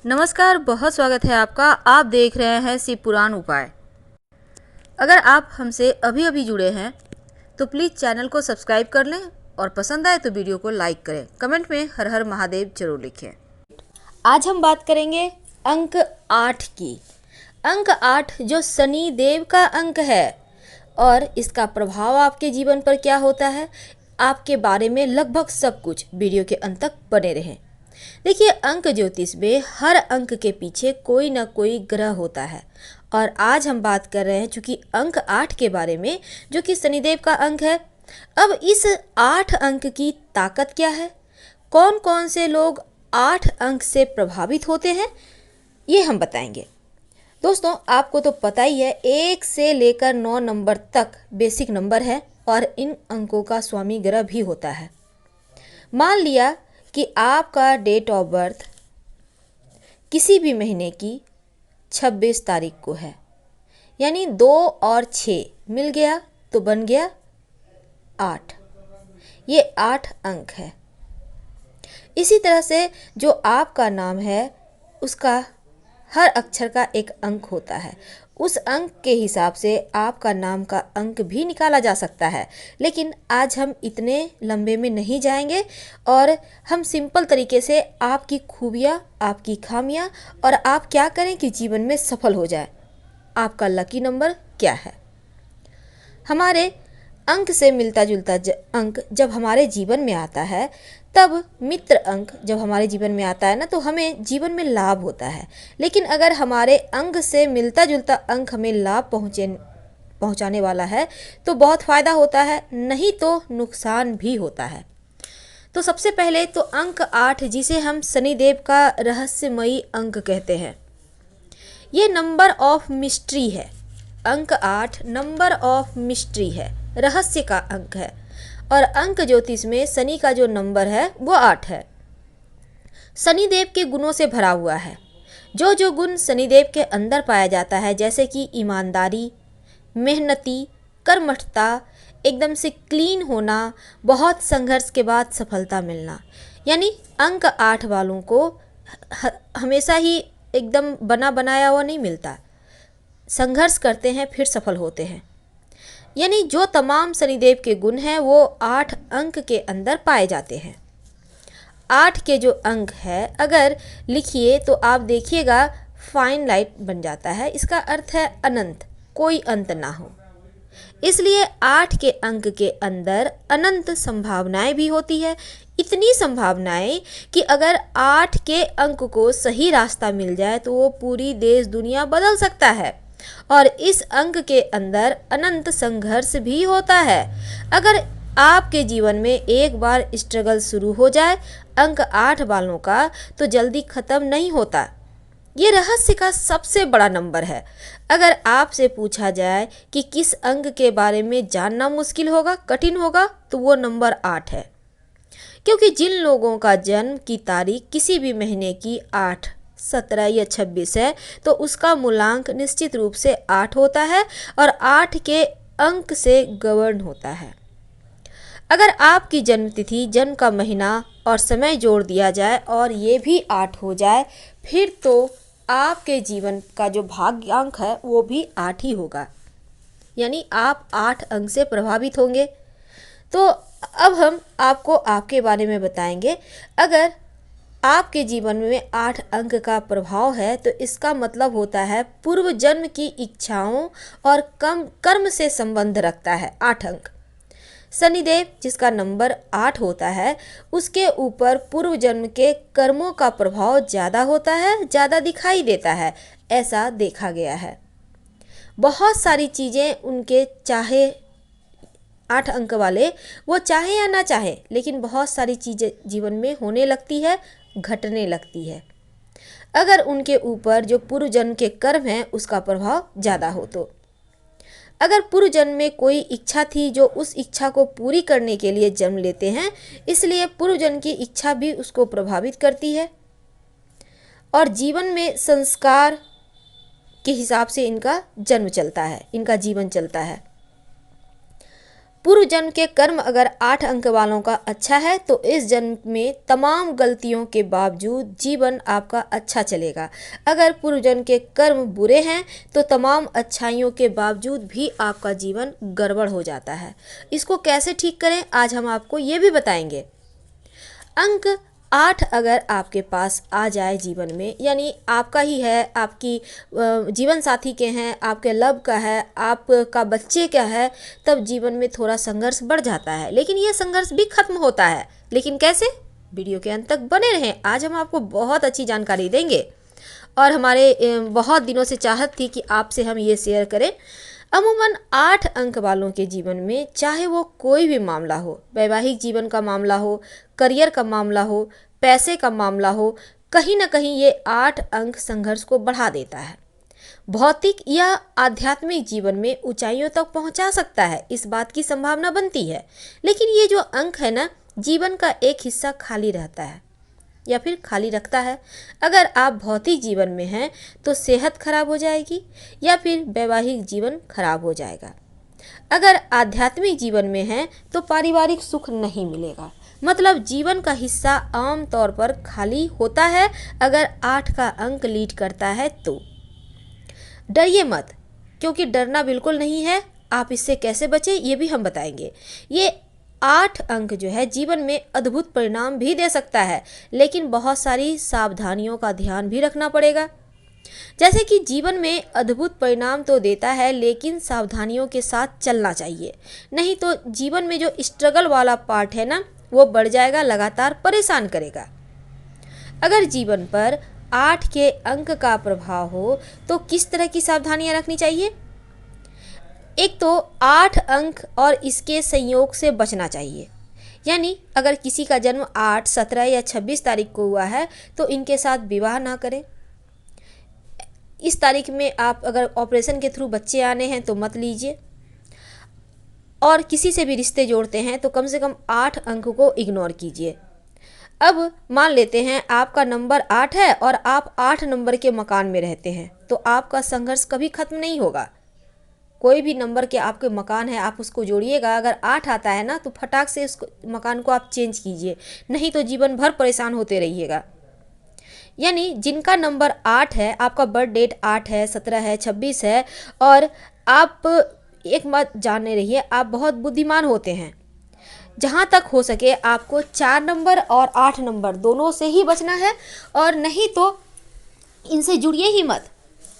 नमस्कार, बहुत स्वागत है आपका। आप देख रहे हैं शिव पुराण उपाय। अगर आप हमसे अभी अभी जुड़े हैं तो प्लीज़ चैनल को सब्सक्राइब कर लें और पसंद आए तो वीडियो को लाइक करें। कमेंट में हर हर महादेव जरूर लिखें। आज हम बात करेंगे अंक 8 की। अंक 8 जो शनि देव का अंक है और इसका प्रभाव आपके जीवन पर क्या होता है, आपके बारे में लगभग सब कुछ वीडियो के अंत तक बने रहें। देखिए, अंक ज्योतिष में हर अंक के पीछे कोई ना कोई ग्रह होता है और आज हम बात कर रहे हैं चूंकि अंक 8 के बारे में, जो कि शनिदेव का अंक है। अब इस 8 अंक की ताकत क्या है, कौन कौन से लोग 8 अंक से प्रभावित होते हैं, ये हम बताएंगे। दोस्तों, आपको तो पता ही है 1 से लेकर 9 नंबर तक बेसिक नंबर है और इन अंकों का स्वामी ग्रह भी होता है। मान लिया कि आपका डेट ऑफ बर्थ किसी भी महीने की 26 तारीख को है, यानी 2 और 6 मिल गया तो बन गया 8। ये 8 अंक है। इसी तरह से जो आपका नाम है उसका हर अक्षर का एक अंक होता है। उस अंक के हिसाब से आपका नाम का अंक भी निकाला जा सकता है, लेकिन आज हम इतने लंबे में नहीं जाएंगे और हम सिंपल तरीके से आपकी खूबियाँ, आपकी खामियाँ और आप क्या करें कि जीवन में सफल हो जाए, आपका लकी नंबर क्या है। हमारे अंक से मिलता जुलता अंक जब हमारे जीवन में आता है, तब मित्र अंक जब हमारे जीवन में आता है ना, तो हमें जीवन में लाभ होता है। लेकिन अगर हमारे अंक से मिलता जुलता अंक हमें लाभ पहुंचाने वाला है तो बहुत फ़ायदा होता है, नहीं तो नुकसान भी होता है। तो सबसे पहले तो अंक 8, जिसे हम शनिदेव का रहस्यमयी अंक कहते हैं, ये नंबर ऑफ मिस्ट्री है। अंक 8 नंबर ऑफ मिस्ट्री है, रहस्य का अंक है। और अंक ज्योतिष में शनि का जो नंबर है वो 8 है। शनिदेव के गुणों से भरा हुआ है। जो जो गुण शनिदेव के अंदर पाया जाता है, जैसे कि ईमानदारी, मेहनती, कर्मठता, एकदम से क्लीन होना, बहुत संघर्ष के बाद सफलता मिलना, यानी अंक 8 वालों को हमेशा ही एकदम बना बनाया हुआ नहीं मिलता। संघर्ष करते हैं फिर सफल होते हैं। यानी जो तमाम शनिदेव के गुण हैं वो 8 अंक के अंदर पाए जाते हैं। 8 के जो अंक है, अगर लिखिए तो आप देखिएगा फाइन लाइट बन जाता है। इसका अर्थ है अनंत, कोई अंत ना हो। इसलिए 8 के अंक के अंदर अनंत संभावनाएं भी होती है। इतनी संभावनाएं कि अगर 8 के अंक को सही रास्ता मिल जाए तो वो पूरी देश दुनिया बदल सकता है। और इस अंक के अंदर अनंत संघर्ष भी होता है। अगर आपके जीवन में एक बार स्ट्रगल शुरू हो जाए अंक 8 वालों का, तो जल्दी ख़त्म नहीं होता। ये रहस्य का सबसे बड़ा नंबर है। अगर आपसे पूछा जाए कि किस अंक के बारे में जानना मुश्किल होगा, कठिन होगा, तो वो नंबर 8 है। क्योंकि जिन लोगों का जन्म की तारीख किसी भी महीने की 8, 17 या 26 है, तो उसका मूलांक निश्चित रूप से 8 होता है और 8 के अंक से गवर्न होता है। अगर आपकी जन्मतिथि, जन्म का महीना और समय जोड़ दिया जाए और ये भी 8 हो जाए, फिर तो आपके जीवन का जो भाग्यांक है वो भी 8 ही होगा। यानी आप 8 अंक से प्रभावित होंगे। तो अब हम आपको आपके बारे में बताएंगे। अगर आपके जीवन में 8 अंक का प्रभाव है तो इसका मतलब होता है पूर्व जन्म की इच्छाओं और कर्म से संबंध रखता है 8 अंक। शनिदेव जिसका नंबर 8 होता है, उसके ऊपर पूर्व जन्म के कर्मों का प्रभाव ज़्यादा होता है, ज़्यादा दिखाई देता है, ऐसा देखा गया है। बहुत सारी चीज़ें उनके, चाहे 8 अंक वाले वो चाहे या ना चाहे, लेकिन बहुत सारी चीज़ें जीवन में होने लगती है, घटने लगती है, अगर उनके ऊपर जो पूर्व जन्म के कर्म हैं उसका प्रभाव ज़्यादा हो तो। अगर पूर्व जन्म में कोई इच्छा थी जो उस इच्छा को पूरी करने के लिए जन्म लेते हैं, इसलिए पूर्व जन्म की इच्छा भी उसको प्रभावित करती है और जीवन में संस्कार के हिसाब से इनका जन्म चलता है, इनका जीवन चलता है। पूर्व जन्म के कर्म अगर 8 अंक वालों का अच्छा है तो इस जन्म में तमाम गलतियों के बावजूद जीवन आपका अच्छा चलेगा। अगर पूर्व जन्म के कर्म बुरे हैं तो तमाम अच्छाइयों के बावजूद भी आपका जीवन गड़बड़ हो जाता है। इसको कैसे ठीक करें आज हम आपको ये भी बताएंगे। अंक 8 अगर आपके पास आ जाए जीवन में, यानी आपका ही है, आपकी जीवन साथी के हैं, आपके लव का है, आपका बच्चे का है, तब जीवन में थोड़ा संघर्ष बढ़ जाता है, लेकिन ये संघर्ष भी खत्म होता है। लेकिन कैसे? वीडियो के अंत तक बने रहें, आज हम आपको बहुत अच्छी जानकारी देंगे और हमारे बहुत दिनों से चाहत थी कि आपसे हम ये शेयर करें। अमूमन 8 अंक वालों के जीवन में चाहे वो कोई भी मामला हो, वैवाहिक जीवन का मामला हो, करियर का मामला हो, पैसे का मामला हो, कहीं ना कहीं ये 8 अंक संघर्ष को बढ़ा देता है। भौतिक या आध्यात्मिक जीवन में ऊंचाइयों तक पहुंचा सकता है, इस बात की संभावना बनती है। लेकिन ये जो अंक है ना, जीवन का एक हिस्सा खाली रहता है या फिर खाली रखता है। अगर आप भौतिक जीवन में हैं तो सेहत खराब हो जाएगी या फिर वैवाहिक जीवन खराब हो जाएगा। अगर आध्यात्मिक जीवन में हैं तो पारिवारिक सुख नहीं मिलेगा। मतलब जीवन का हिस्सा आम तौर पर खाली होता है अगर 8 का अंक लीड करता है तो। डरिए मत, क्योंकि डरना बिल्कुल नहीं है। आप इससे कैसे बचें ये भी हम बताएंगे। ये 8 अंक जो है जीवन में अद्भुत परिणाम भी दे सकता है, लेकिन बहुत सारी सावधानियों का ध्यान भी रखना पड़ेगा। जैसे कि जीवन में अद्भुत परिणाम तो देता है, लेकिन सावधानियों के साथ चलना चाहिए, नहीं तो जीवन में जो स्ट्रगल वाला पार्ट है ना, वो बढ़ जाएगा, लगातार परेशान करेगा। अगर जीवन पर 8 के अंक का प्रभाव हो तो किस तरह की सावधानियां रखनी चाहिए? एक तो 8 अंक और इसके संयोग से बचना चाहिए। यानी अगर किसी का जन्म 8, 17 या 26 तारीख को हुआ है तो इनके साथ विवाह ना करें। इस तारीख में आप अगर ऑपरेशन के थ्रू बच्चे आने हैं तो मत लीजिए। और किसी से भी रिश्ते जोड़ते हैं तो कम से कम 8 अंक को इग्नोर कीजिए। अब मान लेते हैं आपका नंबर 8 है और आप 8 नंबर के मकान में रहते हैं, तो आपका संघर्ष कभी खत्म नहीं होगा। कोई भी नंबर के आपके मकान है, आप उसको जोड़िएगा, अगर 8 आता है ना तो फटाक से उस मकान को आप चेंज कीजिए, नहीं तो जीवन भर परेशान होते रहिएगा। यानी जिनका नंबर 8 है, आपका बर्थ डेट 8 है, 17 है, 26 है, और आप एक बात जाने रहिए, आप बहुत बुद्धिमान होते हैं। जहाँ तक हो सके आपको 4 नंबर और 8 नंबर दोनों से ही बचना है, और नहीं तो इनसे जुड़िए ही मत,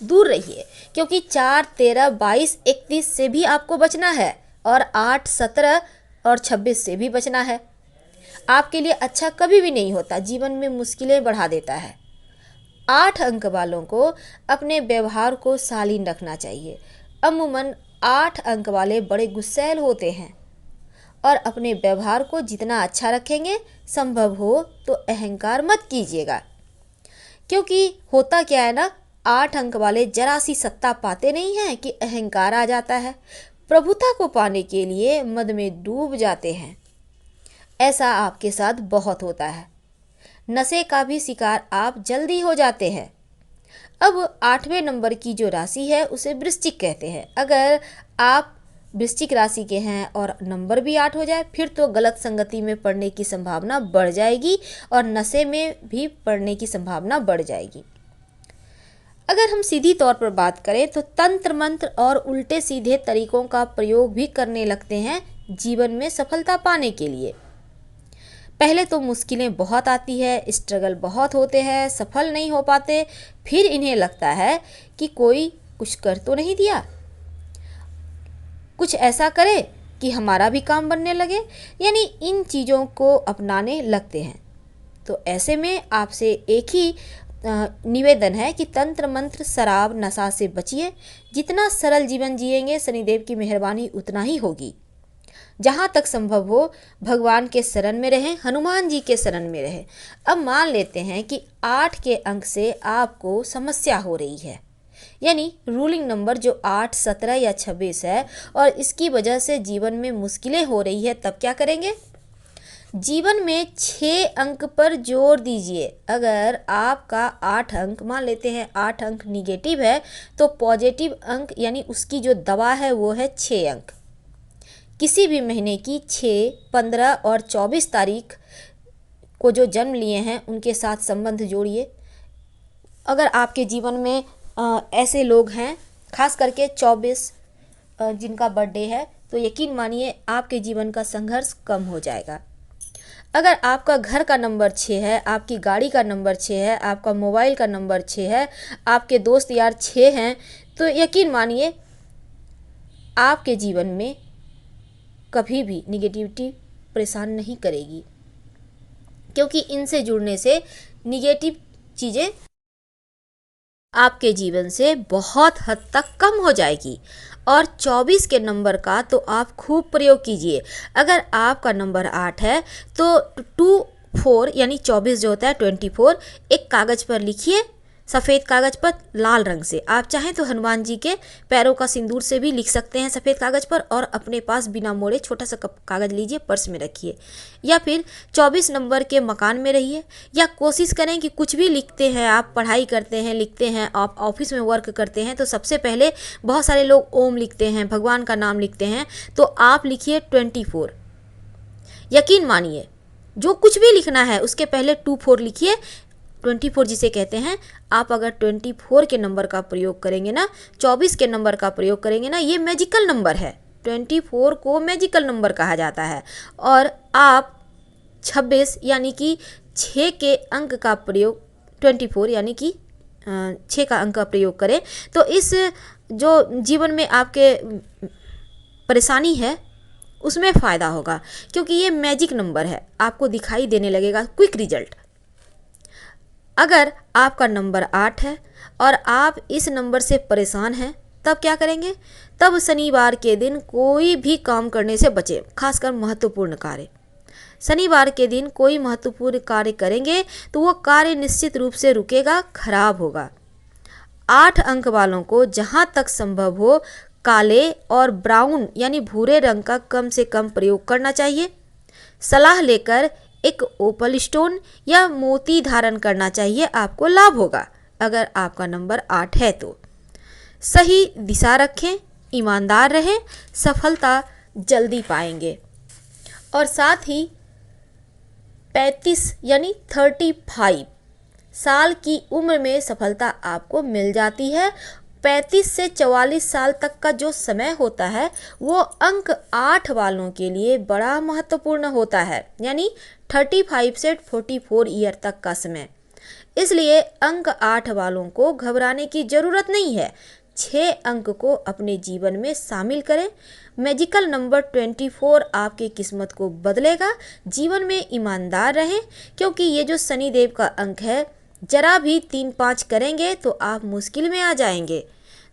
दूर रहिए, क्योंकि 4, 13, 22, 31 से भी आपको बचना है और 8, 17 और 26 से भी बचना है। आपके लिए अच्छा कभी भी नहीं होता, जीवन में मुश्किलें बढ़ा देता है। 8 अंक वालों को अपने व्यवहार को शालीन रखना चाहिए। अमूमन 8 अंक वाले बड़े गुस्सैल होते हैं और अपने व्यवहार को जितना अच्छा रखेंगे, संभव हो तो अहंकार मत कीजिएगा, क्योंकि होता क्या है ना, 8 अंक वाले जरा सी सत्ता पाते नहीं हैं कि अहंकार आ जाता है। प्रभुता को पाने के लिए मद में डूब जाते हैं। ऐसा आपके साथ बहुत होता है। नशे का भी शिकार आप जल्दी हो जाते हैं। अब 8वें नंबर की जो राशि है उसे वृश्चिक कहते हैं। अगर आप वृश्चिक राशि के हैं और नंबर भी 8 हो जाए, फिर तो गलत संगति में पड़ने की संभावना बढ़ जाएगी और नशे में भी पड़ने की संभावना बढ़ जाएगी। अगर हम सीधी तौर पर बात करें तो तंत्र मंत्र और उल्टे सीधे तरीकों का प्रयोग भी करने लगते हैं जीवन में सफलता पाने के लिए। पहले तो मुश्किलें बहुत आती है, स्ट्रगल बहुत होते हैं, सफल नहीं हो पाते, फिर इन्हें लगता है कि कोई कुछ कर तो नहीं दिया, कुछ ऐसा करे कि हमारा भी काम बनने लगे, यानी इन चीज़ों को अपनाने लगते हैं। तो ऐसे में आपसे एक ही निवेदन है कि तंत्र मंत्र, शराब, नशा से बचिए। जितना सरल जीवन जिएंगे, शनिदेव की मेहरबानी उतना ही होगी। जहाँ तक संभव हो भगवान के शरण में रहें, हनुमान जी के शरण में रहें। अब मान लेते हैं कि 8 के अंक से आपको समस्या हो रही है, यानी रूलिंग नंबर जो 8, 17 या 26 है, और इसकी वजह से जीवन में मुश्किलें हो रही है, तब क्या करेंगे? जीवन में 6 अंक पर जोर दीजिए। अगर आपका 8 अंक, मान लेते हैं 8 अंक निगेटिव है, तो पॉजिटिव अंक यानी उसकी जो दवा है वो है 6 अंक। किसी भी महीने की 6, 15 और 24 तारीख को जो जन्म लिए हैं उनके साथ संबंध जोड़िए। अगर आपके जीवन में ऐसे लोग हैं, खास करके 24 जिनका बर्थडे है, तो यकीन मानिए आपके जीवन का संघर्ष कम हो जाएगा। अगर आपका घर का नंबर 6 है, आपकी गाड़ी का नंबर 6 है, आपका मोबाइल का नंबर 6 है, आपके दोस्त यार 6 हैं, तो यकीन मानिए आपके जीवन में कभी भी निगेटिविटी परेशान नहीं करेगी, क्योंकि इनसे जुड़ने से निगेटिव चीज़ें आपके जीवन से बहुत हद तक कम हो जाएगी। और 24 के नंबर का तो आप खूब प्रयोग कीजिए। अगर आपका नंबर 8 है तो 24 यानी 24 जो होता है 24 एक कागज़ पर लिखिए, सफ़ेद कागज़ पर लाल रंग से। आप चाहें तो हनुमान जी के पैरों का सिंदूर से भी लिख सकते हैं सफ़ेद कागज़ पर, और अपने पास बिना मोड़े छोटा सा कागज़ लीजिए, पर्स में रखिए, या फिर 24 नंबर के मकान में रहिए। या कोशिश करें कि कुछ भी लिखते हैं, आप पढ़ाई करते हैं, लिखते हैं, आप ऑफिस में वर्क करते हैं, तो सबसे पहले बहुत सारे लोग ओम लिखते हैं, भगवान का नाम लिखते हैं, तो आप लिखिए 24। यकीन मानिए जो कुछ भी लिखना है उसके पहले 24 लिखिए। 24 जिसे कहते हैं, आप अगर 24 के नंबर का प्रयोग करेंगे ना, 24 के नंबर का प्रयोग करेंगे ना, ये मैजिकल नंबर है। 24 को मैजिकल नंबर कहा जाता है। और आप 26 यानी कि 6 के अंक का प्रयोग, 24 यानी कि 6 का अंक का प्रयोग करें, तो इस जो जीवन में आपके परेशानी है उसमें फ़ायदा होगा, क्योंकि ये मैजिक नंबर है, आपको दिखाई देने लगेगा क्विक रिजल्ट। अगर आपका नंबर 8 है और आप इस नंबर से परेशान हैं, तब क्या करेंगे? तब शनिवार के दिन कोई भी काम करने से बचें, खासकर महत्वपूर्ण कार्य। शनिवार के दिन कोई महत्वपूर्ण कार्य करेंगे तो वो कार्य निश्चित रूप से रुकेगा, खराब होगा। 8 अंक वालों को जहाँ तक संभव हो काले और ब्राउन यानी भूरे रंग का कम से कम प्रयोग करना चाहिए। सलाह लेकर एक ओपल स्टोन या मोती धारण करना चाहिए, आपको लाभ होगा। अगर आपका नंबर 8 है तो सही दिशा रखें, ईमानदार रहें, सफलता जल्दी पाएंगे। और साथ ही 35 यानी 35 साल की उम्र में सफलता आपको मिल जाती है। 35 से 44 साल तक का जो समय होता है वो अंक 8 वालों के लिए बड़ा महत्वपूर्ण होता है, यानी 35 से 44 ईयर तक का समय। इसलिए अंक 8 वालों को घबराने की ज़रूरत नहीं है। 6 अंक को अपने जीवन में शामिल करें। मैजिकल नंबर 24 आपकी किस्मत को बदलेगा। जीवन में ईमानदार रहें, क्योंकि ये जो शनिदेव का अंक है, जरा भी 3-5 करेंगे तो आप मुश्किल में आ जाएंगे।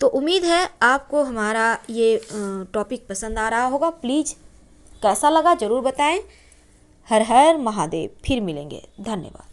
तो उम्मीद है आपको हमारा ये टॉपिक पसंद आ रहा होगा। प्लीज़ कैसा लगा ज़रूर बताएं। हर हर महादेव। फिर मिलेंगे। धन्यवाद।